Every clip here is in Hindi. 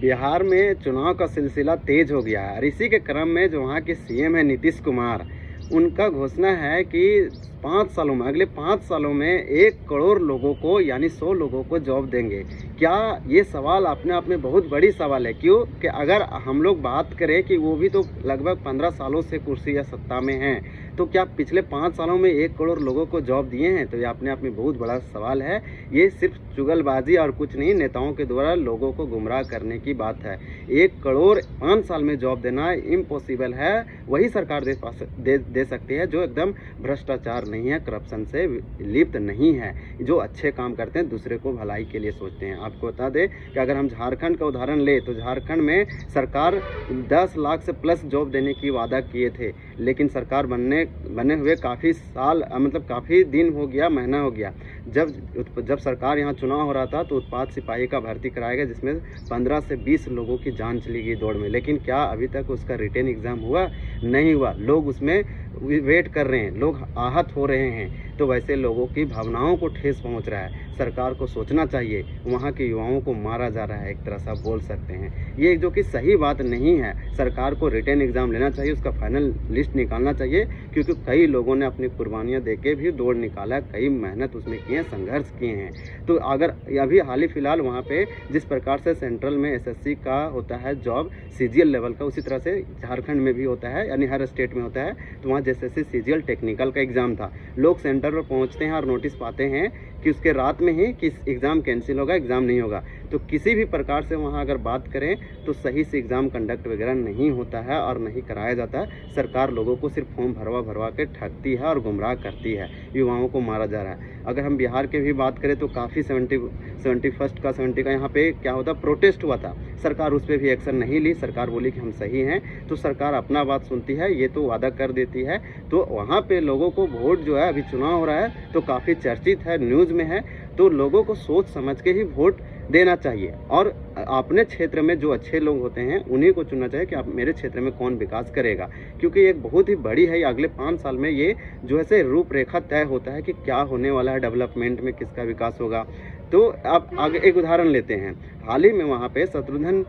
बिहार में चुनाव का सिलसिला तेज हो गया है और इसी के क्रम में जो वहाँ के सीएम है नीतीश कुमार, उनका घोषणा है कि 5 सालों में, अगले 5 सालों में 1 करोड़ लोगों को यानी 100 लोगों को जॉब देंगे। क्या ये सवाल अपने आप में बहुत बड़ी सवाल है? क्यों कि अगर हम लोग बात करें कि वो भी तो लगभग 15 सालों से कुर्सी या सत्ता में हैं, तो क्या पिछले 5 सालों में 1 करोड़ लोगों को जॉब दिए हैं? तो ये अपने आप में बहुत बड़ा सवाल है। ये सिर्फ चुगलबाजी और कुछ नहीं, नेताओं के द्वारा लोगों को गुमराह करने की बात है। 1 करोड़ 5 साल में जॉब देना इम्पॉसिबल है। वही सरकार दे सकती है जो एकदम भ्रष्टाचार नहीं है, करप्शन से लिप्त नहीं है, जो अच्छे काम करते हैं, दूसरे को भलाई के लिए सोचते हैं। आपको बता दें कि अगर हम झारखंड का उदाहरण ले तो झारखंड में सरकार 10 लाख से प्लस जॉब देने की वादा किए थे, लेकिन सरकार बने हुए काफ़ी साल मतलब काफ़ी दिन हो गया, महीना हो गया। जब सरकार यहाँ चुनाव हो रहा था तो उत्पाद सिपाही का भर्ती कराया गया, जिसमें 15 से 20 लोगों की जान चली गई दौड़ में, लेकिन क्या अभी तक उसका रिटन एग्ज़ाम हुआ? नहीं हुआ। लोग उसमें वेट कर रहे हैं, लोग आहत हो रहे हैं। तो वैसे लोगों की भावनाओं को ठेस पहुंच रहा है। सरकार को सोचना चाहिए, वहाँ के युवाओं को मारा जा रहा है, एक तरह से आप बोल सकते हैं। ये जो कि सही बात नहीं है। सरकार को रिटन एग्ज़ाम लेना चाहिए, उसका फाइनल लिस्ट निकालना चाहिए, क्योंकि कई लोगों ने अपनी कुर्बानियाँ दे के भी दौड़ निकाला, कई मेहनत उसमें किए हैं, संघर्ष किए हैं। तो अगर अभी हाल ही फिलहाल वहाँ पे जिस प्रकार से सेंट्रल में एसएससी का होता है जॉब सीजीएल लेवल का, उसी तरह से झारखंड में भी होता है, यानी हर स्टेट में होता है। तो वहाँ एसएससी सीजीएल टेक्निकल का एग्ज़ाम था। लोग सेंटर पर पहुँचते हैं और नोटिस पाते हैं कि उसके रात में ही कि एग्ज़ाम कैंसिल होगा, एग्ज़ाम नहीं होगा। तो किसी भी प्रकार से वहाँ अगर बात करें तो सही से एग्ज़ाम कंडक्ट वगैरह नहीं होता है और नहीं कराया जाता है। सरकार लोगों को सिर्फ फॉर्म भरवा के ठगती है और गुमराह करती है, युवाओं को मारा जा रहा है। अगर हम बिहार के भी बात करें तो काफ़ी 70 का यहाँ पे क्या होता, प्रोटेस्ट हुआ था। सरकार उस पर भी एक्शन नहीं ली। सरकार बोली कि हम सही हैं, तो सरकार अपना बात सुनती है, ये तो वादा कर देती है। तो वहाँ पे लोगों को वोट जो है, अभी चुनाव हो रहा है तो काफ़ी चर्चित है, न्यूज़ में है, तो लोगों को सोच समझ के ही वोट देना चाहिए और अपने क्षेत्र में जो अच्छे लोग होते हैं उन्हीं को चुनना चाहिए कि आप मेरे क्षेत्र में कौन विकास करेगा, क्योंकि एक बहुत ही बड़ी है। अगले 5 साल में ये जो है रूपरेखा तय होता है कि क्या होने वाला है, डेवलपमेंट में किसका विकास होगा। तो आप आगे एक उदाहरण लेते हैं। हाल ही में वहाँ पे शत्रुघ्न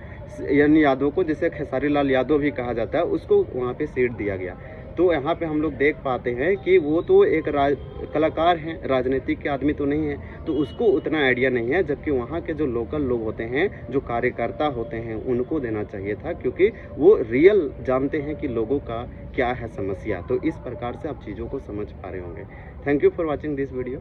यानी यादव को, जिसे खेसारी लाल यादव भी कहा जाता है, उसको वहाँ पे सीट दिया गया। तो यहाँ पे हम लोग देख पाते हैं कि वो तो एक कलाकार हैं, राजनीतिक के आदमी तो नहीं है, तो उसको उतना आइडिया नहीं है। जबकि वहाँ के जो लोकल लोग होते हैं, जो कार्यकर्ता होते हैं, उनको देना चाहिए था, क्योंकि वो रियल जानते हैं कि लोगों का क्या है समस्या। तो इस प्रकार से आप चीज़ों को समझ पा रहे होंगे। Thank you for watching this video.